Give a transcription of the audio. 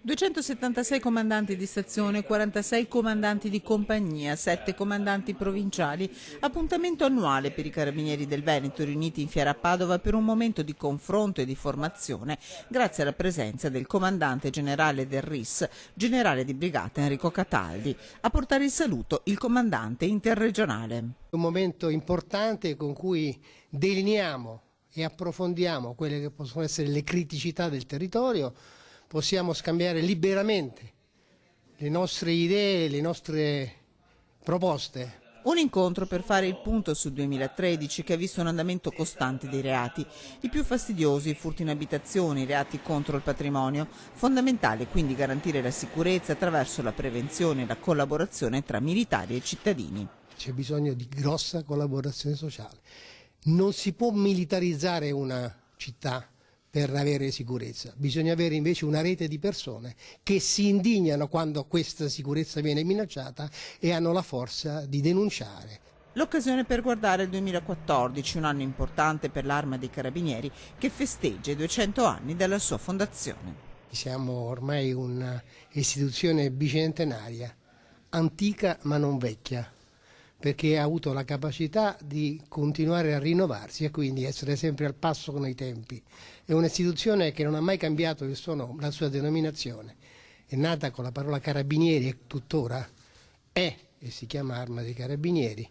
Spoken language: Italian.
276 comandanti di stazione, 46 comandanti di compagnia, 7 comandanti provinciali. Appuntamento annuale per i Carabinieri del Veneto riuniti in Fiera a Padova per un momento di confronto e di formazione grazie alla presenza del comandante generale del RIS, generale di brigata Enrico Cataldi. A portare il saluto il comandante interregionale. Un momento importante con cui delineiamo e approfondiamo quelle che possono essere le criticità del territorio. Possiamo scambiare liberamente le nostre idee, le nostre proposte. Un incontro per fare il punto sul 2013 che ha visto un andamento costante dei reati. I più fastidiosi, i furti in abitazione, i reati contro il patrimonio. Fondamentale quindi garantire la sicurezza attraverso la prevenzione e la collaborazione tra militari e cittadini. C'è bisogno di grossa collaborazione sociale. Non si può militarizzare una città per avere sicurezza, bisogna avere invece una rete di persone che si indignano quando questa sicurezza viene minacciata e hanno la forza di denunciare. L'occasione per guardare il 2014, un anno importante per l'Arma dei Carabinieri che festeggia i 200 anni dalla sua fondazione. Siamo ormai un'istituzione bicentenaria, antica ma non vecchia, perché ha avuto la capacità di continuare a rinnovarsi e quindi essere sempre al passo con i tempi. È un'istituzione che non ha mai cambiato il suo nome, la sua denominazione. È nata con la parola carabinieri e tuttora è e si chiama Arma dei Carabinieri.